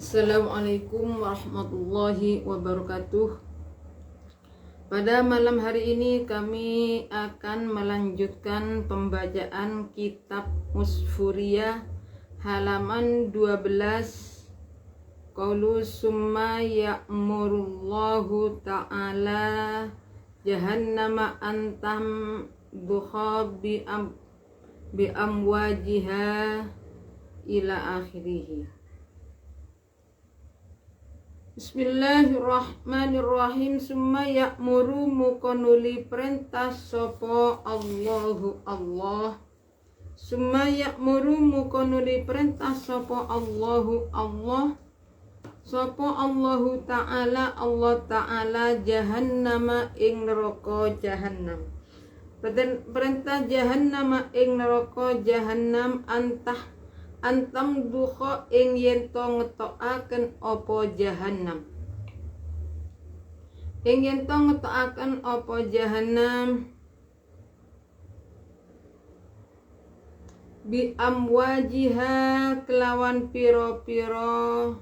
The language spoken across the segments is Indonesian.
Assalamualaikum warahmatullahi wabarakatuh. Pada malam hari ini kami akan melanjutkan pembacaan kitab Musfuriyah halaman 12. Qaulu summa ya'murullahu ta'ala jahannama antam duha bi amwajiha ila akhirih. Bismillahirrahmanirrahim. Summa ya'muru mukonuli perintah sopo Allahu Allah. Summa ya'muru mukonuli perintah sopo Allahu Allah. Sopo Allahu ta'ala Allah ta'ala jahannama ing neraka jahannam. Perintah jahannama ing neraka jahannam antam duha ing yen to ngetokaken apa jahannam. Ing yen to ngetokaken apa jahannam bi amwajiha kelawan piro-piro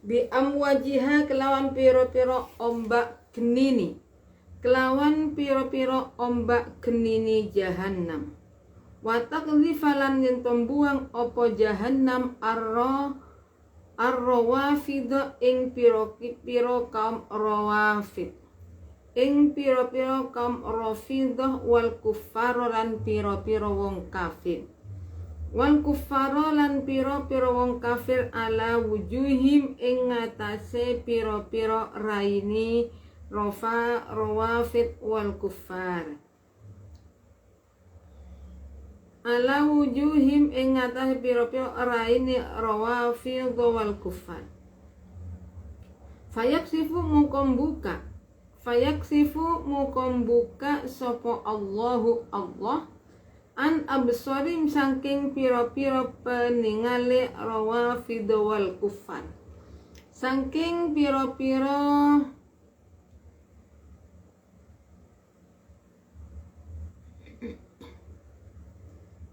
bi amwajiha kelawan piro-piro ombak genini, kelawan piro-piro ombak genini jahannam. Wataklifalan yen tombuang opo jahannam arrawafid ing piro-piro kaum rawafid, ing piro-piro kaum rafidah wal kuffar lan piro-piro wong kafir. Wal kuffara lan piro-piro wong kafir ala wujuhim ing ngatasé piro-piro raini rawafid wal kuffar. Ala wujuhim ing ngatasé piro-piro raini rawafid wal kuffar. Fayaksifu mukombuka sopo Allahu Allah an absorim saking piro-piro peningale rawafid wal kuffar, saking piro-piro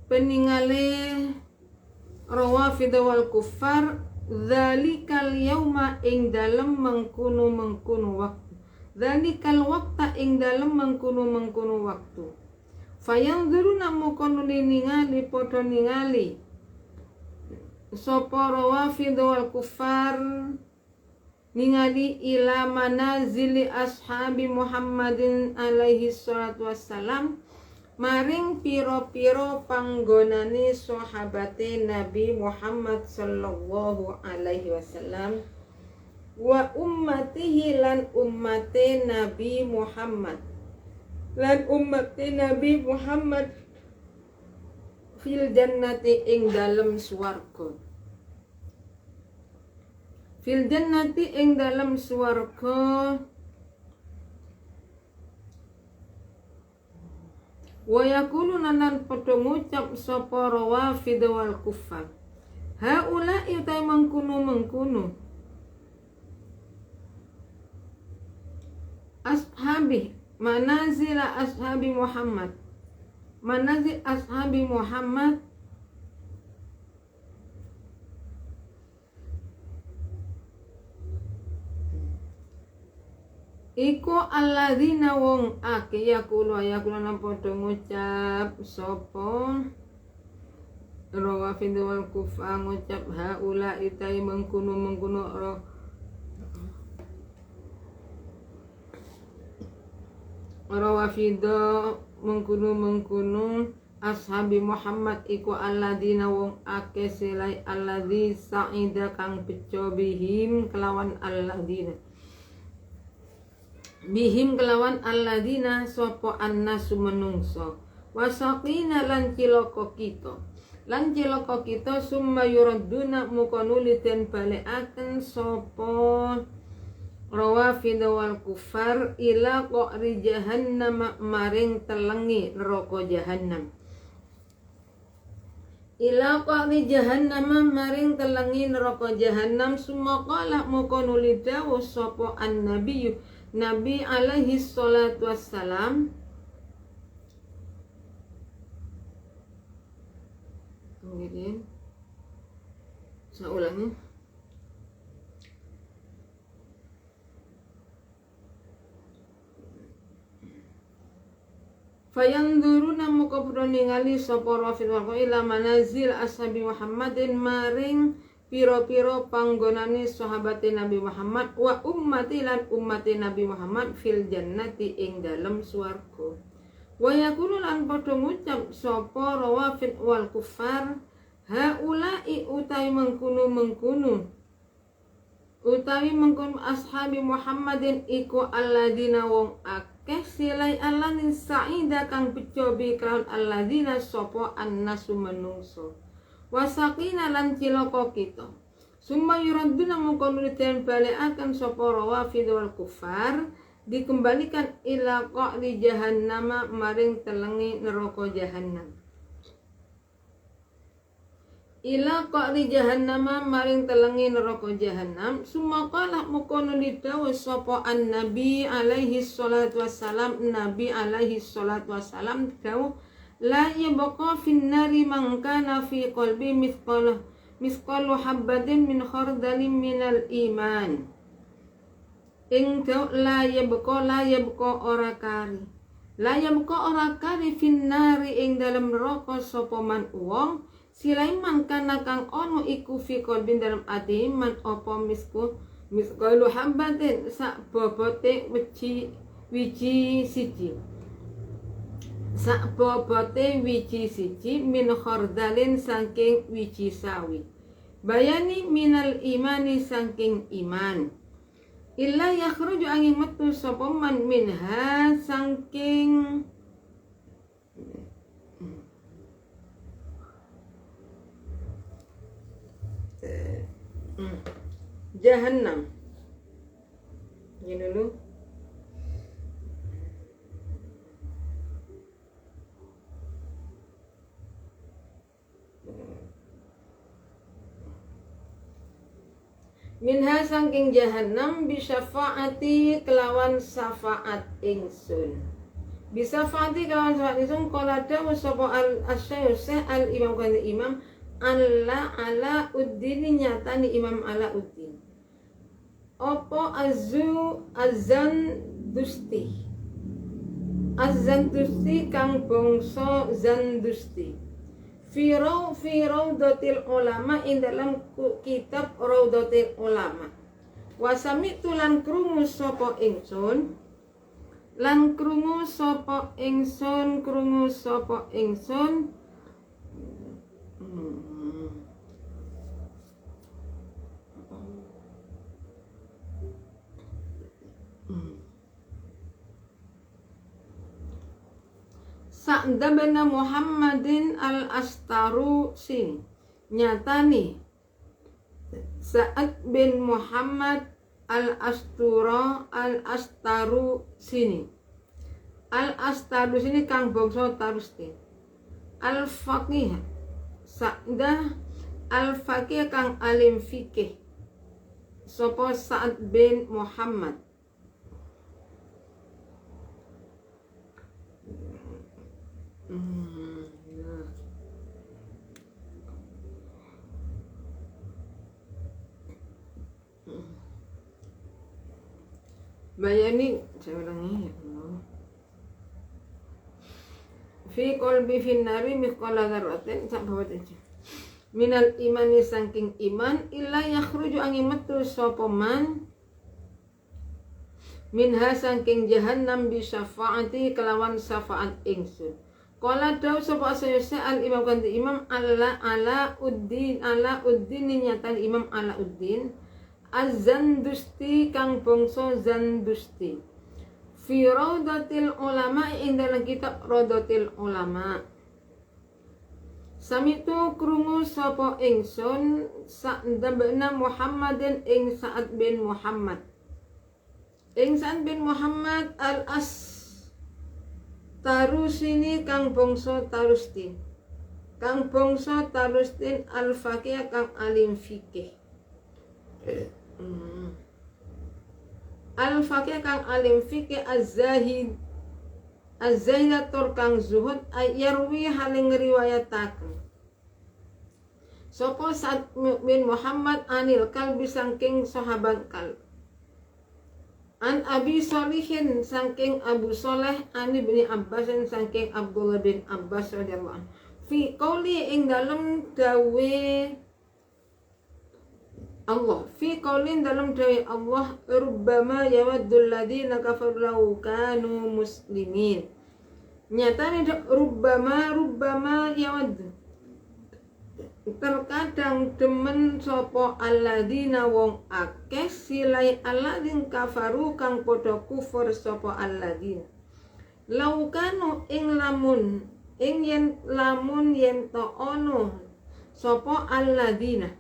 peningale rawafid wal kuffar dzalikal yauma ing dalem mengkunu waktu, dzalikal waqta ing dalem mengkunu waktu. Fayanzuru namu konuli ningali podo ningali sopo rawafid wal kuffar ningali ila manazili ashabi Muhammadin alaihi salatu wassalam maring piro-piro panggonane sahabate Nabi Muhammad sallallahu alaihi wasallam wa ummatihi lan ummate Nabi Muhammad lan ummati Nabi Muhammad fil jannati ing dalem swarga, fil jannati ing dalem swarga. Wa yaquluna lan padha ngucap sapa rawafid wal kuffar haula ita mengkuno ashabi manazila ashabi Muhammad, manazil ashabi Muhammad iku alladzina wong ake yaqulu lan padha ngucap sapa rawafid wal kuffar ngucap haula itai mengkuno rawafida mengkuno ashabi Muhammad iku alladzina wong ake selai alladzi sa'ida kang bejo bihim kelawan alladzina sapa annasu menungso wasaqina lan cilaka kita lan cilaka kita summa yuradduna mukonuli den balekaken sapa rawafid wal kufar ila qa'ri jahannam maring telengi neraka jahannam. Ila qa'ri jahannam maring telengi neraka jahannam summa qala mukonuli dawuh sapa an-nabi Nabi alaihi salatu wassalam. Kemudian saya ulangi. Fayanduruna muka padha ningali sapa rafid wa ila manazil ashabi Muhammadin maring pira-pira panggonane sahabate Nabi Muhammad wa ummati lan ummate Nabi Muhammad fil jannati ing dalem swarga. Wa yaqulu lan padha ngucap sapa rawafid wal kufar haula'i utawi mengkunu ashabi Muhammadin iku alladzina wong akeh silai alanin sa'ida kang becobi kelawan alladzina sapa annasu menungso wasaqina lan cilaka kita summa yuradduna mungkon den balekaken sapa rawafid wal kufar dikembalikan ila qa'ri jahannam maring telengi neraka jahannam. Ila qa'ri jahannam maring telengi neraka jahannam summa qala mukono didhawuh sapa an-nabi alaihi salatu wassalam. Nabi alaihi salatu wassalam dawuh la yabqa finnari man kana fi qalbi mithqalu habbatin min khardalin minal iman. Ing la yabqa ora kari finnari ing dalam neraka sapa man wong silaiman kana kang ono iku fi qalbin dalam ati man apa misqalu habbatin sak bobote wiji siji min khardalin saking wiji sawi bayani minal imani saking iman illa yakhruju angin metu sapa man minha saking jahannam. Ini dulu. Minha saking jahannam bisyafaati kelawan syafaat ingsun. Bisyafaati kelawan syafaat ingsun qala dawu sapa al-syekh al-imam kan imam ala uddin nyatani Imam Alauddin. Apa azan dusti kang bangsa Zandusti. Fi Raudatil Ulama ing dalam kitab Raudatil Ulama. Wasami'tu lan krungu sapa ingsun Sa'd bin Muhammadin al-Astarusi nyatani Sa'd bin Muhammad al-Astarusi al-Astarusi kang bangsa Tarusti al-Faqih Sa'dah al-Faqih kang alim fikih sapa Sa'd bin Muhammad bayani saya ulangi fi qalbi finnari mithqala dzarratin sak bawat aja minal imani saking iman illa yakhruju angin metu sapa man minha saking jahannam bi syafaati kelawan syafaat ingsun. Qala dawu sapa Syekh al-Imam kan Imam Alauddin nyatan Imam Alauddin Az-Zandusti kang bangsa Zandusti. Fi Raudatil Ulama ing dalam kitab Raudatil Ulama. Samitu krungu sapa ingsun sa'dabna Muhammadin ing Sa'ad bin Muhammad. Ing Sa'ad bin Muhammad al-As Tarusini kang bangsa Tarustin. Kang bangsa Tarustin al-Faqih kang alim fikih. Al-Faqih kang alim fikih az-Zahid az-Zahidatur kang zuhud ayarwi haling riwayataken sapa Sa'ad bin Muhammad anil Kalbi saking sahabat Kalb an Abi Sholihin saking Abu Sholeh an Ibnu Abbas saking Abdullah bin Abbas radhiyallahu anhu fi qauli ing dalem dawe Allah fi qaulin dalam dawe Allah rubbama yawaddul ladzina kafaru law kanu muslimin. Nyatane rubbama yawaddu. Terkadang demen sapa alladzina wong akeh silai alladzin kafaru kang padha kufur sapa alladzina. Law kanu ing lamun yen to ono sapa alladzina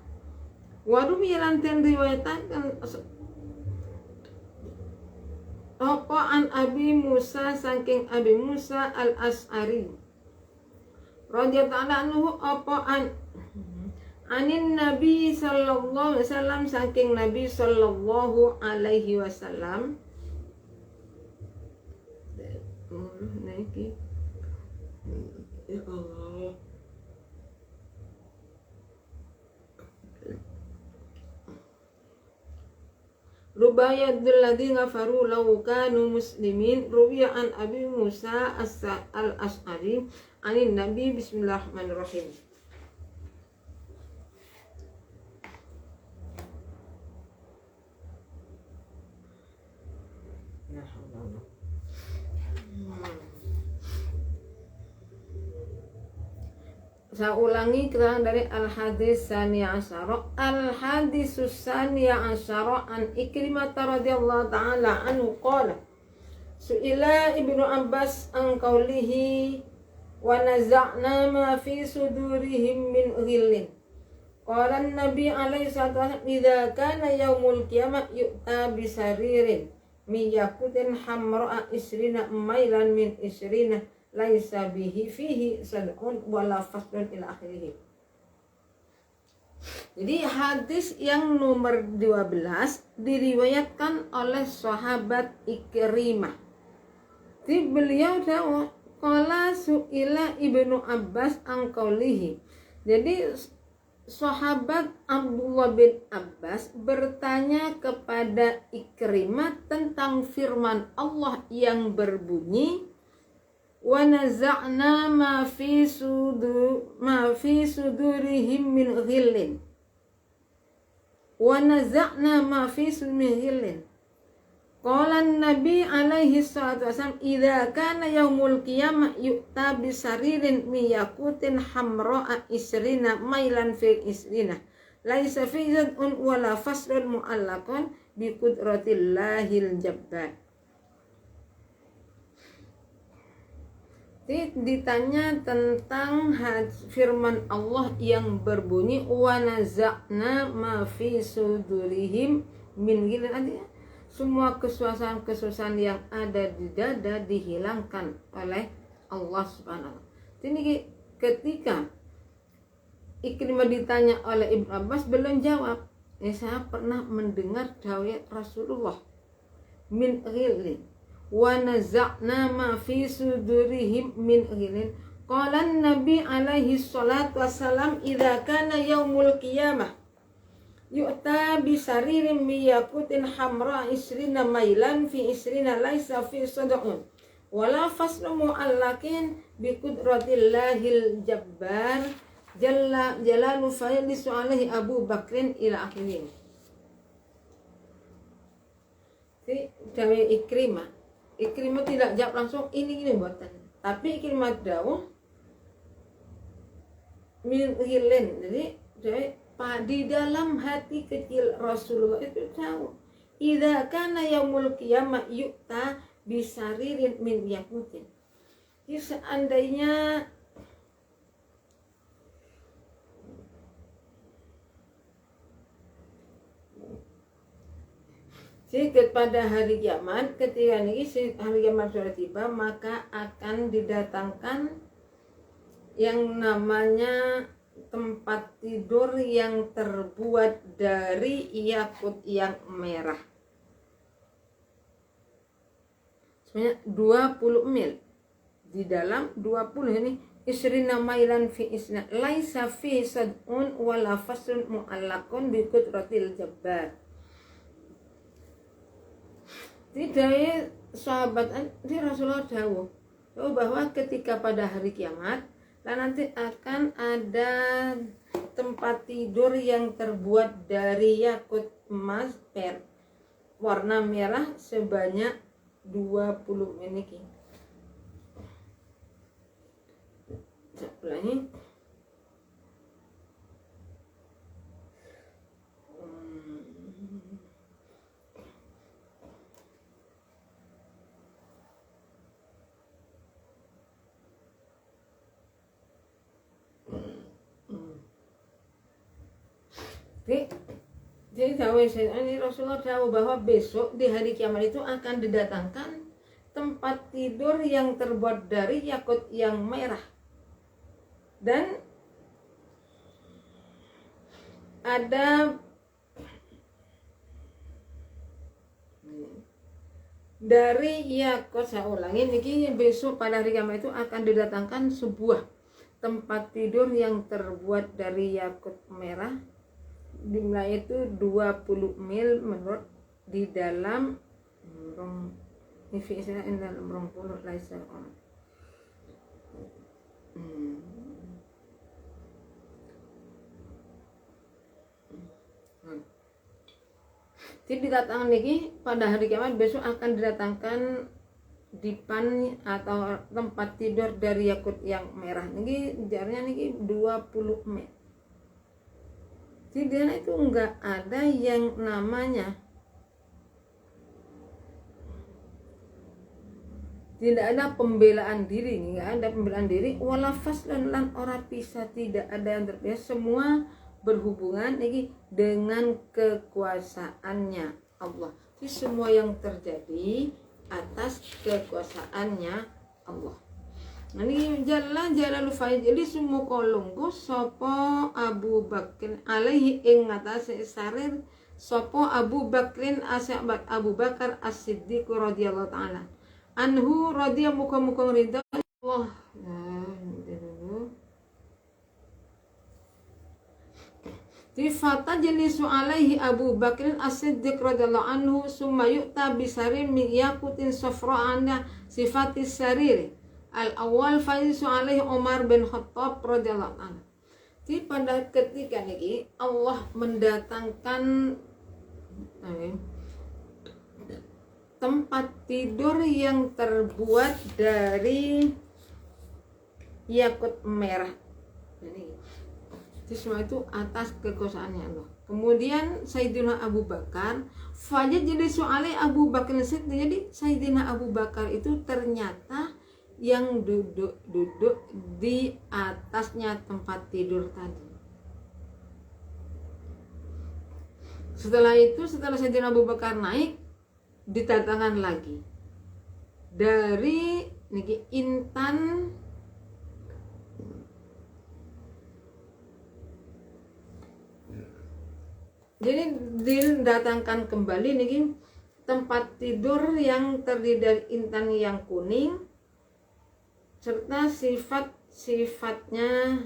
warum yelanten riwayatakan apa an Abi Musa saking Abi Musa al-As'ari radhiyallahu anhu apa anin Nabi sallallahu alaihi wasallam saking Nabi sallallahu alaihi wasallam niki ya Allah Rubayatul ladzina faru law kanu muslimin ruwiya an Abi Musa al-As'ari anin Nabi bismillahirrahmanirrahim. Saya ulangi keterangan dari al-hadis saniya asyara. Al-hadisus saniya asyara an Ikrimah radhiyallahu ta'ala anhu qala su'ila Ibnu Abbas an qawlihi wa naza'na ma fi sudurihim min ghillin. Qala an-nabi alaihi salatu idza kana yaumul qiyamah yu'ta bisaririn miyakutin hamra'a isrina mailan min isrina laisa bihi fihi sad'un wala fasdun ila akhirih. Jadi hadis yang nomor 12 diriwayatkan oleh sahabat Ikrimah. Jadi beliau dawuh qala su'ila Ibnu Abbas an qaulihi. Jadi sahabat Abdullah bin Abbas bertanya kepada Ikrimah tentang firman Allah yang berbunyi wa naza'na ma fi sudurihim min ghillin. Wa naza'na ma fi sudurihim min ghillin. Qala an-nabi alaihi salatu wasallam idza kana yaumul qiyamah yu'ta bisaririn min yaqutin hamra'a isrina mailan fi isrina laisa fi zad'un wala fasrun mu'allaqun bi qudratillahil jabbar. Ditanya tentang firman Allah yang berbunyi wa naza'na ma fi sudurihim min ghillin, artinya semua kesusahan yang ada di dada dihilangkan oleh Allah Subhanahu wa ta'ala. Ini ketika Ikrimah ditanya oleh Ibnu Abbas belum jawab. Saya pernah mendengar dawai Rasulullah min ghillin wa naza'na ma fi sudurihim min ghillin. Qala an-nabi alaihi salatu wassalam idza kana yaumul qiyamah yu'ta bisaririn miyakutin hamra isrina mailan fi isrina laisa fi sad'un wala faslu mu'allaqin bi qudratillahil jabbar jalla jalalu faylisu alaihi Abu Bakrin ila akhirih. Dawe Ikrimah tidak jawab langsung ini buatan, tapi Ikrimah dawuh min ghillin. Jadi di dalam hati kecil Rasulullah itu tahu idza kana yaumul qiyamah yu'ta bisaririn min yaqutin. Jadi seandainya Jadi pada hari kiamat, ketika ini hari kiamat sudah tiba, maka akan didatangkan yang namanya tempat tidur yang terbuat dari yakut yang merah. Sebenarnya 20 mil. Di dalam 20 ini isrina mailan fi isna laisa fi sad'un wala faslun mu'allaqun bi qudratil jabbar. Tidak sahabat ini Rasulullah dawuh bahwa ketika pada hari kiamat nanti akan ada tempat tidur yang terbuat dari yakut emas warna merah sebanyak 20 meniki. Ulangi. Jadi ini Rasulullah tahu bahwa besok di hari kiamat itu akan didatangkan tempat tidur yang terbuat dari yakut yang merah, dan ada dari yakut, saya ulangi niki, besok pada hari kiamat itu akan didatangkan sebuah tempat tidur yang terbuat dari yakut merah, jumlahnya itu 20 mil menurut di dalam dalam 20 laisa on. Jadi didatangkan lagi pada hari kiamat besok akan didatangkan dipan atau tempat tidur dari yakut yang merah. Niki jaraknya niki 20 mil. Jadi dia itu enggak ada yang namanya, tidak ada pembelaan diri, enggak ada pembelaan diri, wala faslan lan ora pisah, tidak ada yang terpisah, semua berhubungan ini dengan kekuasaannya Allah. Jadi semua yang terjadi atas kekuasaannya Allah. Ini jalalu faijli semua kolongku sopo Abu Bakr alaihi ing ngatasi sarir sopo Abu Bakrin asyabat Abu Bakar as-Siddiq radhiyallahu ta'ala anhu radhiya muka-muka ridha Allah. Tifata jelisu alaihi Abu Bakrin as-Siddiq radhiyallahu anhu summa yu'ta bisarim min yakutin safra'ana sifatis sariri al-awwal faizu alaihi Umar bin Khattab radhiyallahu anhu. Jadi pada ketika ini Allah mendatangkan tempat tidur yang terbuat dari yakut merah. Jadi semua itu atas kekuasaannya Allah. Kemudian Sayyidina Abu Bakar, fajr jadi soalnya Abu Bakar Siddiq. Jadi Sayyidina Abu Bakar itu ternyata yang duduk di atasnya tempat tidur tadi. Setelah itu, setelah Sayyidina Abu Bakar naik, didatangkan lagi dari niki intan jadi didatangkan kembali niki tempat tidur yang terdiri dari intan yang kuning serta sifat-sifatnya.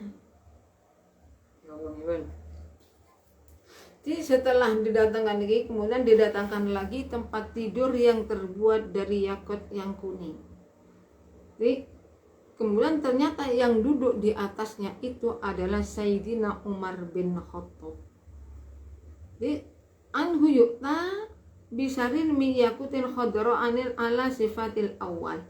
Jadi setelah didatangkan lagi, kemudian didatangkan lagi tempat tidur yang terbuat dari yakut yang kuning. Jadi kemudian ternyata yang duduk di atasnya itu adalah Sayyidina Umar bin Khattab. Jadi anhu yu'ta bisarin min yakutin khadra anil ala sifatil awal.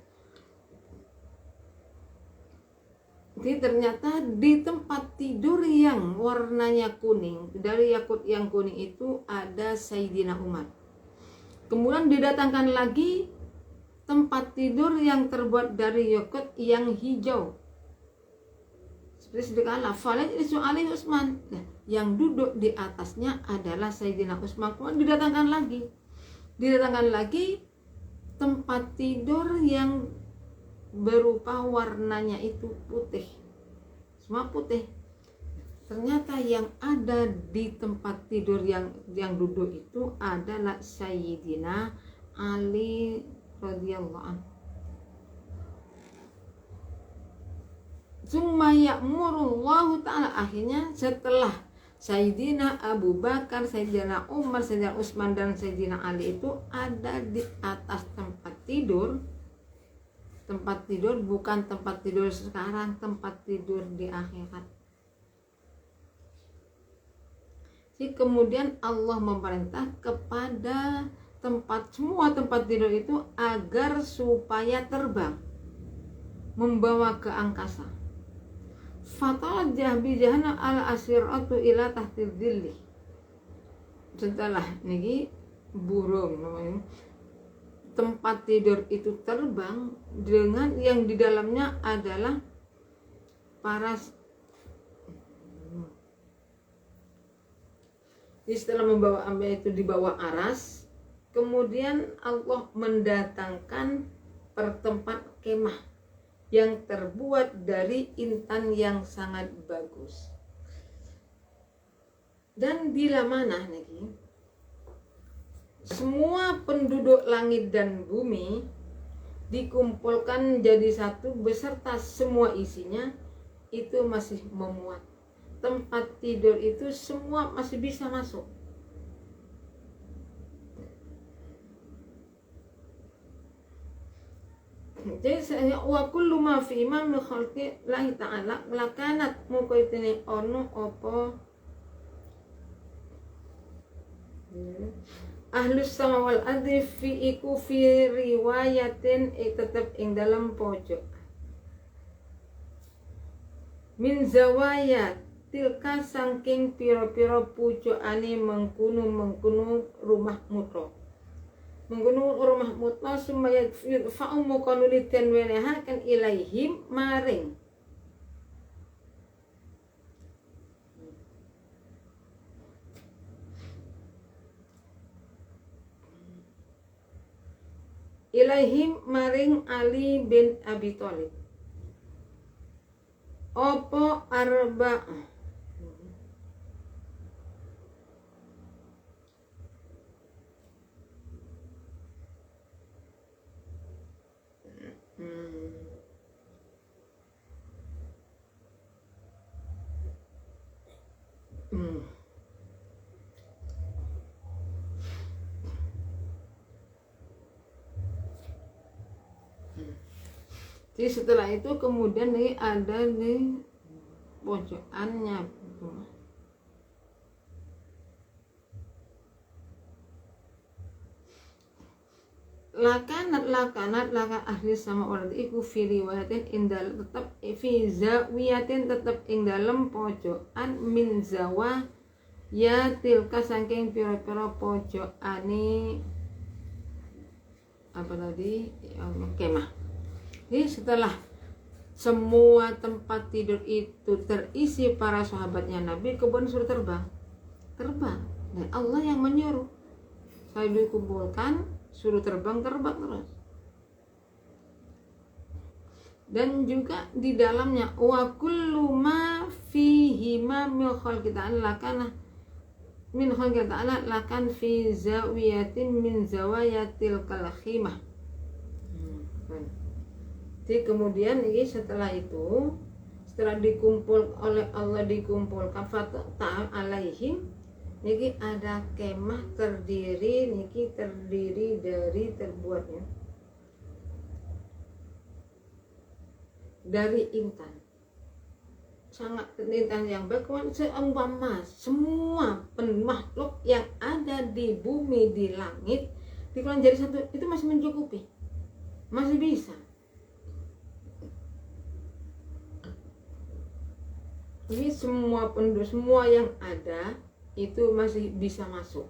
Jadi ternyata di tempat tidur yang warnanya kuning, dari yakut yang kuning itu ada Sayyidina Umar. Kemudian didatangkan lagi tempat tidur yang terbuat dari yakut yang hijau. Seperti sedekala, falaj isu alih Utsman. Nah, yang duduk di atasnya adalah Sayyidina Utsman. Kemudian didatangkan lagi Didatangkan lagi tempat tidur yang berupa warnanya itu putih, semua putih. Ternyata yang ada di tempat tidur yang duduk itu adalah Sayyidina Ali radhiyallahu anhu. Summa ya'murullahu ta'ala, akhirnya setelah Sayyidina Abu Bakar, Sayyidina Umar, Sayyidina Utsman dan Sayyidina Ali itu ada di atas tempat tidur. Tempat tidur bukan tempat tidur sekarang, tempat tidur di akhirat. Jadi kemudian Allah memerintah kepada semua tempat tidur itu agar supaya terbang, membawa ke angkasa. Fatalajah bi jahannam al asiratu ila tahtil dhilli. Setelah niki burung namanya, tempat tidur itu terbang dengan yang di dalamnya adalah para. Setelah membawa ambil itu di bawah aras, kemudian Allah mendatangkan pertempat kemah yang terbuat dari intan yang sangat bagus. Dan bila mana nih, semua penduduk langit dan bumi dikumpulkan jadi satu beserta semua isinya, itu masih memuat. Tempat tidur itu semua masih bisa masuk. Jadi saya wa kullu ma fi imam khalqi lahi ta'ala lakanat mukaitini ono apa ahlus sama wal adri fi iku fi riwayatin tetap ing dalam pojok min zawaya tilka sangking piro-piro pucukane mengkunu rumah mutlak. Menggunung rumah mutla sumaya fa'umu kanuliten wenehakan ilaihim maring Ali bin Abi Thalib opo arba Jadi setelah itu kemudian nih ada di pojokannya lakanat ahli sama orang iku fi riwayatin indal tetap fi zawiyatin tetap ing dalem pojokan min zawa ya tilka saking pira-pira pojokane apa tadi kemah. Jadi setelah semua tempat tidur itu terisi para sahabatnya Nabi, kemudian suruh terbang. Dan Allah yang menyuruh. Saya dikumpulkan, suruh terbang terus. Dan juga di dalamnya wa kullu ma fihi ma min khalqi ta'ala lakan fi zawiyatin min zawayatil kalkhimah. Jadi kemudian ini setelah dikumpul oleh Allah dikumpulkan fata'al alaihim niki ada kemah terdiri dari terbuatnya dari intan sangat intan yang berkuat seumpama semua makhluk yang ada di bumi di langit dikeluarkan jadi satu itu masih mencukupi, masih bisa. Ini semua penduduk semua yang ada itu masih bisa masuk.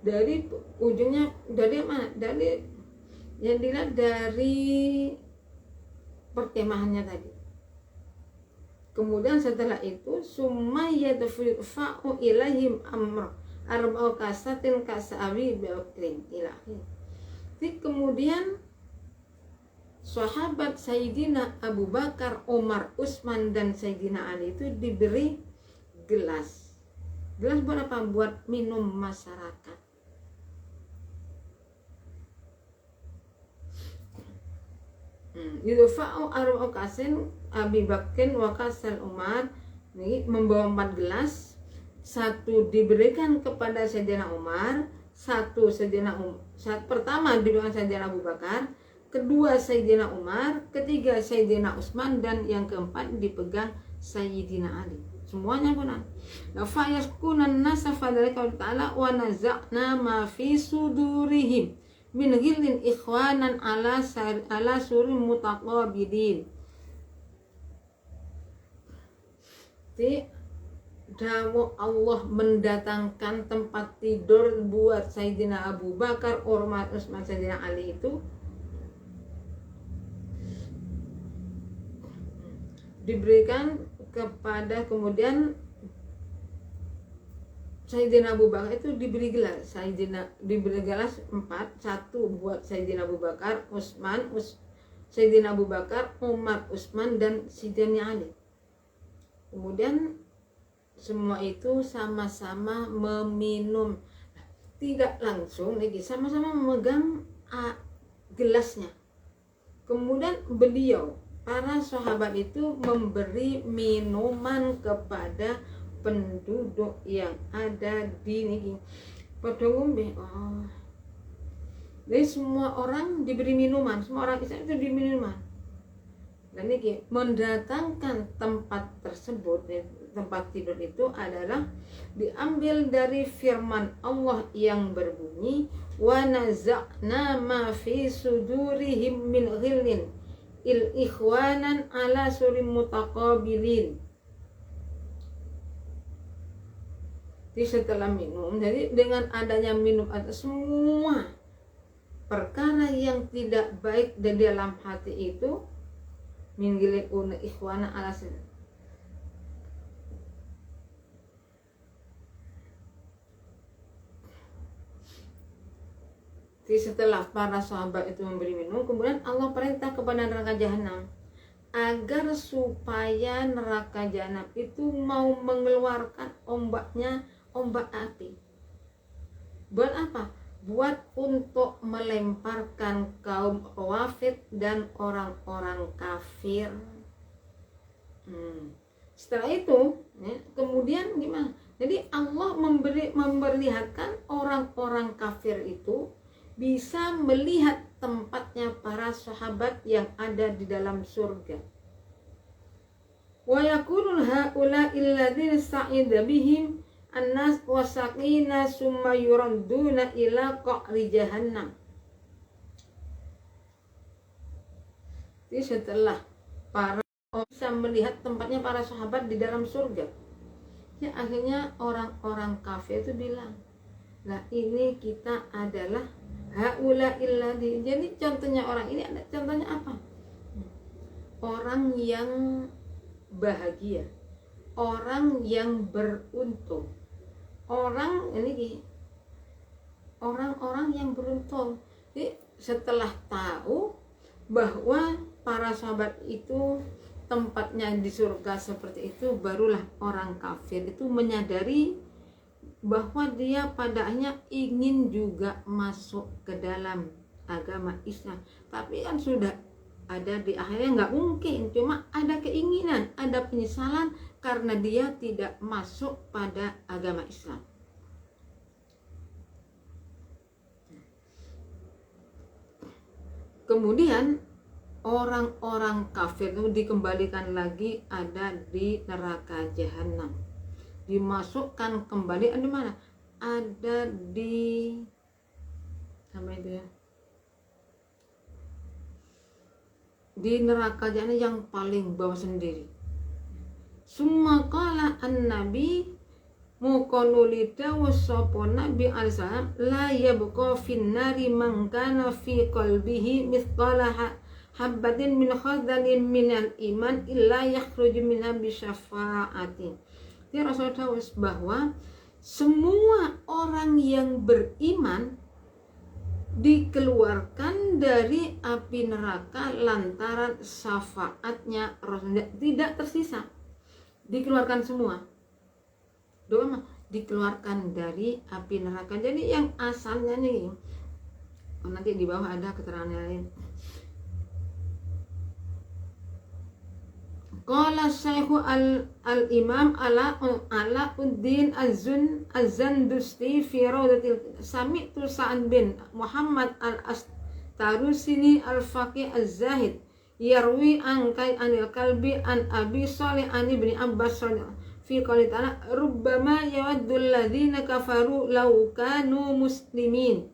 Dari ujungnya dari mana? Dari yang dilihat dari perkemahannya tadi. Kemudian setelah itu summa yadfa'u ilaihim amr arba'u kasatin kasa'awi bi'ukrin ila akhir. Jadi kemudian sahabat Sayyidina Abu Bakar, Umar, Utsman dan Sayyidina Ali itu diberi gelas. Gelas buat apa? Buat minum masyarakat. Yudfa'u arba'u kasin Abi Bakrin wa kasal Umar. Ini membawa 4 gelas. Satu diberikan kepada Sayyidina Umar, pertama diberikan Sayyidina Abu Bakar, kedua Sayyidina Umar, ketiga Sayyidina Utsman, dan yang keempat dipegang Sayyidina Ali. Semuanya benar. Fa yaskunan nasa fadzalika ta'ala wa naza'na ma fi sudurihim min ghillin ikhwanan ala surin mutaqabilin. Dawu Allah mendatangkan tempat tidur buat Sayyidina Abu Bakar, Umar, Utsman, Sayyidina Ali itu diberikan kepada, kemudian Sayyidina Abu Bakar itu diberi gelas. Diberi gelas 4, 1 buat Sayyidina Abu Bakar, Sayyidina Abu Bakar, Umar, Utsman, dan Sayyidina Ali. Kemudian semua itu sama-sama meminum, tidak langsung lagi, sama-sama memegang gelasnya. Kemudian beliau, para sahabat itu memberi minuman kepada penduduk yang ada di niki pada umumnya. Jadi semua orang diberi minuman, semua orang Islam itu diberi minuman. Dan niki mendatangkan tempat tersebut, tempat tidur itu adalah diambil dari firman Allah yang berbunyi wa naza'na ma fi sudurihim min ghillin ikhwanan ala surim mutaqabilin. Jadi setelah minum, jadi dengan adanya minum atas semua perkara yang tidak baik di dalam hati itu min ghillin ikhwanan ala surim. Setelah para sahabat itu memberi minum, kemudian Allah perintah kepada neraka jahanam agar supaya neraka jahanam itu mau mengeluarkan ombaknya, ombak api. Buat apa? Buat untuk melemparkan kaum wafid dan orang-orang kafir. Setelah itu, kemudian gimana? Jadi Allah memperlihatkan orang-orang kafir itu bisa melihat tempatnya para sahabat yang ada di dalam surga. Wa yakunul haula illadzina sa'ida bihim annas wasaqina summa yuradduna ila qa'ri jahannam. Jadi setelah para bisa melihat tempatnya para sahabat di dalam surga, ya akhirnya orang-orang kafir itu bilang, lah ini kita adalah haula illadzi. Jadi contohnya orang ini, ada contohnya apa? Orang yang bahagia, orang yang beruntung, orang yang beruntung. Jadi setelah tahu bahwa para sahabat itu tempatnya di surga seperti itu, barulah orang kafir itu menyadari bahwa dia padanya ingin juga masuk ke dalam agama Islam, tapi kan sudah ada di akhirnya nggak mungkin, cuma ada keinginan, ada penyesalan karena dia tidak masuk pada agama Islam. Kemudian orang-orang kafir itu dikembalikan lagi ada di neraka jahanam, dimasukkan kembali di mana? Ada di apa itu ya? Di neraka jahanam yang paling bawah sendiri. Summa qala an-nabi muqanulida wasopo nabi al-salam la yabqa fin nari man kana fi qalbihi mithqala habbatin min khardalin minal iman illa yakhruju minha bi syafa'atin. Dia Rasul tahu bahwa semua orang yang beriman dikeluarkan dari api neraka lantaran syafaatnya Rasulullah, tidak tersisa, dikeluarkan semua. Doa dikeluarkan dari api neraka. Jadi yang asalnya nih, nanti di bawah ada keterangan lain. Qala Syekhu al-Imam Alauddin Az-Zandusti fi Rawdatil Sami'tu Sa'ad bin Muhammad al-Astarusini al-Faqih az-Zahid yarwi an anil Kalbi an Abi Shalih an Ibni Abbas fi qouli ta'ala rubbama yawaddul ladzina kafaru law kanu muslimin.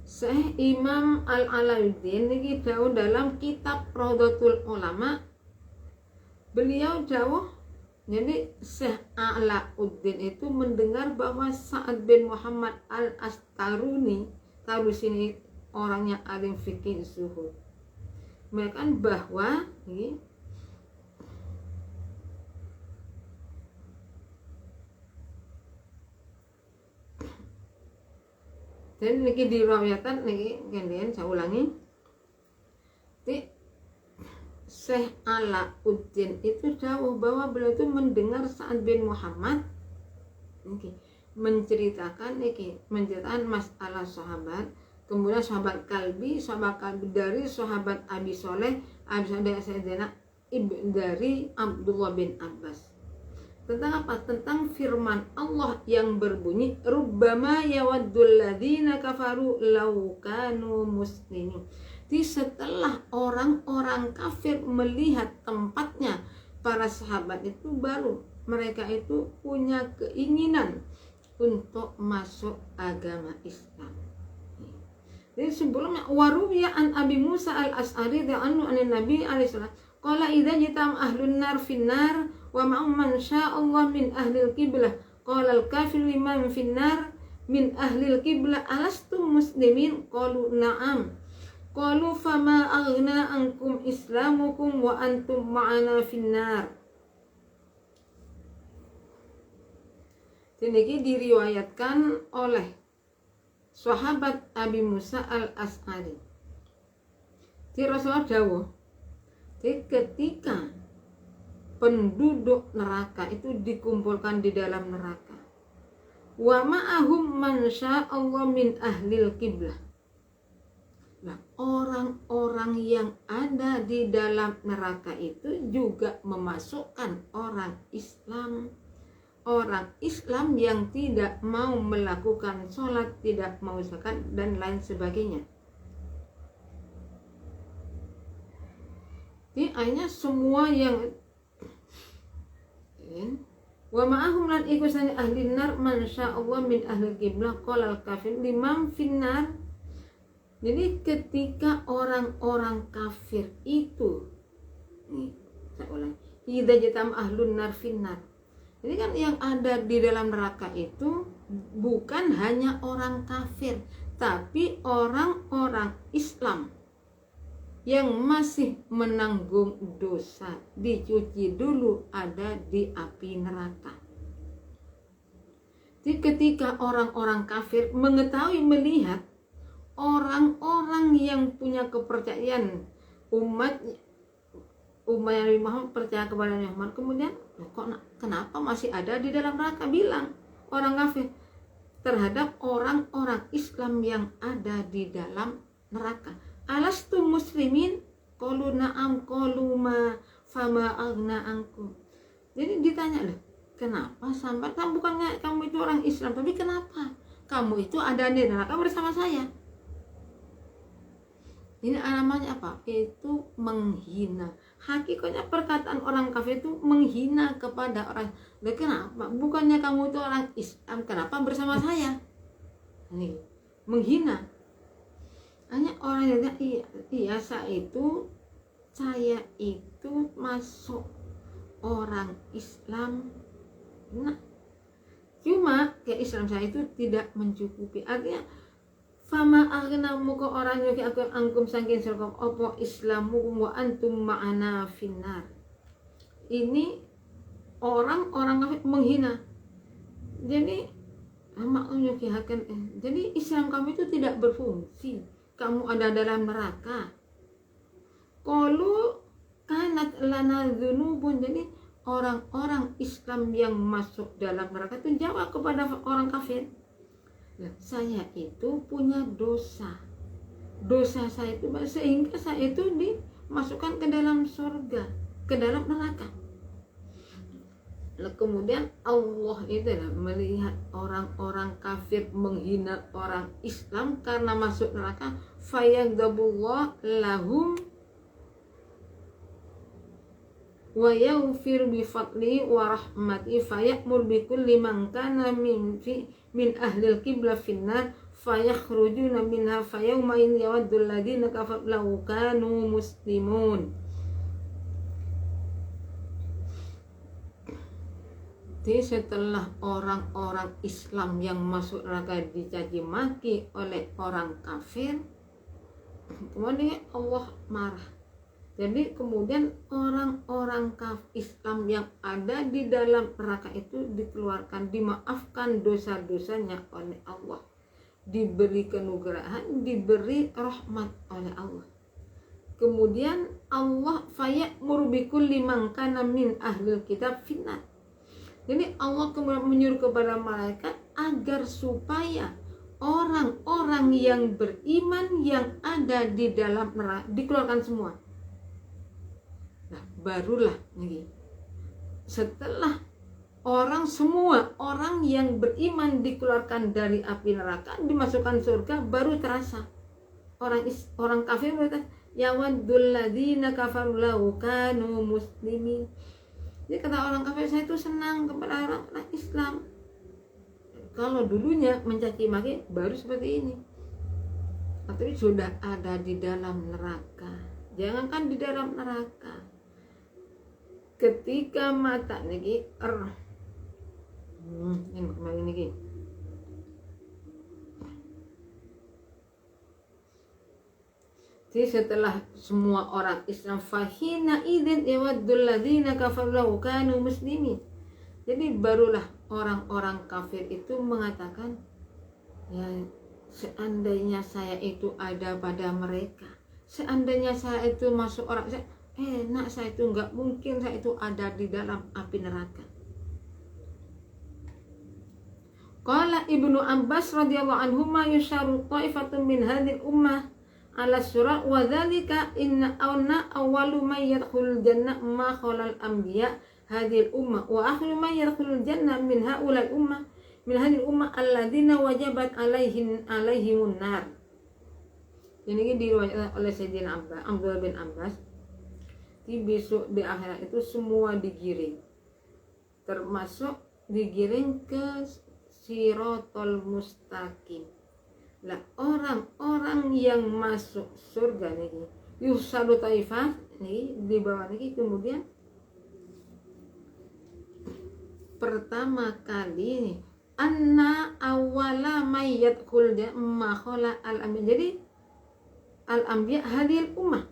Syekh Imam Al-Alauddin niki dawuh dalam kitab Rawdatul Ulama, beliau dawuh, jadi Syekh Alauddin itu mendengar bahwa Sa'ad bin Muhammad Al-Astarusini orangnya alim fikih zuhud, mengatakan bahwa ini dan niki diriwayatkan niki kemudian saya ulangi. Syekh Alauddin itu jauh bahwa beliau itu mendengar Sa'ad bin Muhammad menceritakan masalah sahabat, kemudian sahabat Kalbi dari sahabat Abi Shalih dari Sayyidina dari Abdullah bin Abbas. Tentang apa? Tentang firman Allah yang berbunyi rubbama yawaddul ladzina kafaru law kanu muslimin. Jadi setelah orang-orang kafir melihat tempatnya para sahabat itu, baru mereka itu punya keinginan untuk masuk agama Islam. Jadi sebelumnya waruwiya an Abi Musa al-Asy'ari anhu anin Nabi alaihi salam qala idza jitam ahlun nar finnar wa ma'um man sya'allah min ahlil qiblah qala al-kafir liman finnar min ahlil qiblah alastum muslimin qalu na'am qalu fama aghna ankum islamukum wa antum ma'ana finnar. Ini diriwayatkan oleh sahabat Abi Musa al-Asy'ari. Di Rasulullah dawuh, ketika penduduk neraka itu dikumpulkan di dalam neraka, wa ma'ahum man sya'allah min ahlil qiblah. Nah, orang-orang yang ada di dalam neraka itu juga memasukkan orang Islam yang tidak mau melakukan sholat, tidak mau zakat dan lain sebagainya. Ini ayatnya semua yang wa ma'ahum lan ikusani ahli nar man sya'allah min ahli qiblah qala al-kafir limam finnar. Jadi ketika orang-orang kafir itu, saya ulang, idza jatam ahlun nar finnar. Jadi kan yang ada di dalam neraka itu bukan hanya orang kafir, tapi orang-orang Islam yang masih menanggung dosa, dicuci dulu ada di api neraka. Jadi ketika orang-orang kafir mengetahui, melihat orang-orang yang punya kepercayaan umat Nabi Muhammad percaya kepada Nabi Muhammad, kemudian kenapa masih ada di dalam neraka, bilang orang kafir terhadap orang-orang Islam yang ada di dalam neraka, alastum muslimin qalu na'am qalu ma fama aghna ankum. Jadi ditanya, loh, kenapa sampai bukannya kamu itu orang Islam, tapi kenapa kamu itu ada di neraka bersama saya? Ini namanya apa? Itu menghina. Hakikatnya perkataan orang kafir itu menghina kepada orang. Dan kenapa? Bukannya kamu itu orang Islam, kenapa bersama saya? Ini menghina. Hanya orang yang iya saya itu masuk orang Islam. Nah, cuma ke Islam saya itu tidak mencukupi. Artinya fama aghna muka orang yang aku angkum saking sirkum opo islamukum wa antum ma'ana finnar. ini orang-orang kafir menghina. Jadi jadi Islam kamu itu tidak berfungsi. Kamu ada dalam neraka. Qalu kanat lana dzunubun. Jadi orang-orang Islam yang masuk dalam neraka itu jawab kepada orang kafir, nah, saya itu punya dosa saya itu sehingga saya itu dimasukkan ke dalam surga, ke dalam neraka. Kemudian Allah itu melihat orang-orang kafir menghina orang Islam karena masuk neraka, fayaghdabullah lahum wa yaghfir bi fadli wa rahmati fayamur bi kulli man kana min ahlil qibla finnar fayakhrujuna minha fayawma in yawaddul ladina kafaru law kanu muslimun. Jadi setelah orang-orang Islam yang masuk neraka dicaci maki oleh orang kafir, kemudian Allah marah. Jadi kemudian orang-orang Islam yang ada di dalam neraka itu dikeluarkan, dimaafkan dosa-dosanya oleh Allah, diberi kenugrahan, diberi rahmat oleh Allah. Kemudian Allah fayamur bikulli man kana min ahlil kitab finnar. Jadi Allah kemudian menyuruh kepada malaikat agar supaya orang-orang yang beriman yang ada di dalam neraka dikeluarkan semua. Nah, barulah nih, setelah semua orang yang beriman dikeluarkan dari api neraka dimasukkan surga, baru terasa orang kafir berkata, yawaddul ladzina kafaru law kanu muslimin. Jadi kata orang kafir, saya itu senang kepada orang Islam. Kalau dulunya mencaci maki baru seperti ini, tapi sudah ada di dalam neraka. Jangankan di dalam neraka, ketika mata niki yang kemarin niki jadi setelah semua orang Islam fahina idzin yawaddul ladzina kafaru law kanu muslimin. Jadi barulah orang-orang kafir itu mengatakan, ya seandainya saya itu ada pada mereka, seandainya saya itu masuk orang enak, saya itu enggak mungkin saya itu ada di dalam api neraka. Qala Ibnu Abbas radhiyallahu anhu ma yusharu ta'ifatun min hadhil ummah ala surah wa dzalika inna awwalu may yadkhulul jannah ma khalal anbiya hadhil ummah wa akhiru may yadkhulul jannah min haulal ummah min hadhil ummah alladzina wajabat alaihimun nar. Ini diriwayatkan oleh Sayyidina Abdullah bin Abbas. Di besok di akhirat itu semua digiring, termasuk digiring ke Siratal Mustaqim. Lah orang-orang yang masuk surga nih yusadu taifah nih di bawah nih, kemudian pertama kali nih anna awwala may yadkhul makhala al-anbiya. Jadi al-anbiya hadil ummah,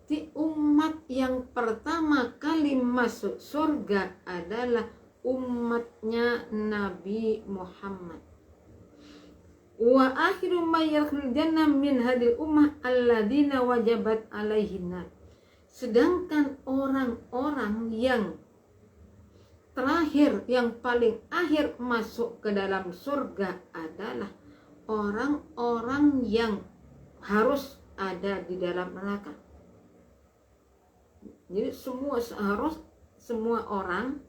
di umat yang pertama kali masuk surga adalah umatnya Nabi Muhammad. Wa akhiru may yadkhulul jannah min hadil ummah alladzina wajabat alaihin nar. Sedangkan orang-orang yang terakhir, yang paling akhir masuk ke dalam surga adalah orang-orang yang harus ada di dalam neraka. Jadi semua orang,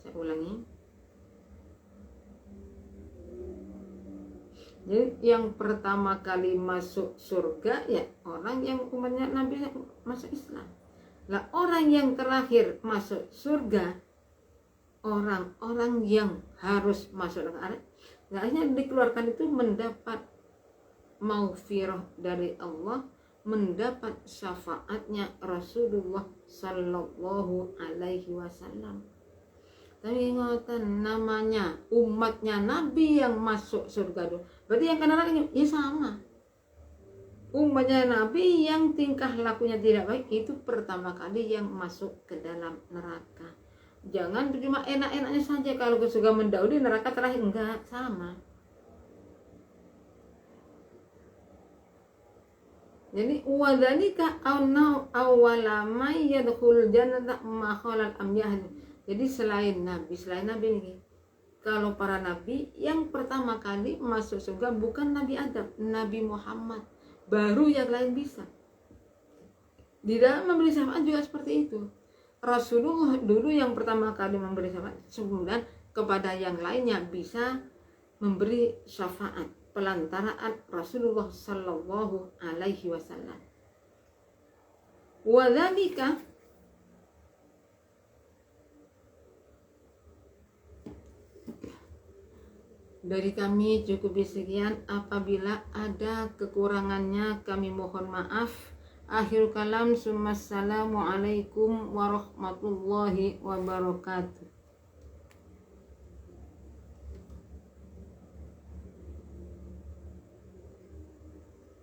saya ulangi. Jadi yang pertama kali masuk surga ya orang yang umatnya Nabi masuk Islam. Lah orang yang terakhir masuk surga orang-orang yang harus masuk neraka. Nah, akhirnya dikeluarkan itu mendapat maghfirah dari Allah, mendapat syafaatnya Rasulullah Sallallahu Alaihi Wasallam. Tapi ingatan namanya umatnya Nabi yang masuk surga dulu. Berarti yang kena neraka ya sama. umpamanya Nabi yang tingkah lakunya tidak baik, itu pertama kali yang masuk ke dalam neraka. Jangan cuma enak-enaknya saja, kalau sudah mendahului neraka terakhir, enggak, sama. Jadi wadzalika awwala may yadkhulul jannata ma khalal anbiya. Jadi selain nabi ini, kalau para nabi yang pertama kali masuk surga bukan Nabi Adam, Nabi Muhammad, baru yang lain bisa. Di dalam memberi syafaat juga seperti itu. Rasulullah dulu yang pertama kali memberi syafaat, kemudian kepada yang lainnya bisa memberi syafaat pelantaraan Rasulullah sallallahu alaihi wasallam. Wadzalika, dari kami cukup sekian. Apabila ada kekurangannya kami mohon maaf. Akhir kalam, assalamualaikum warahmatullahi wabarakatuh.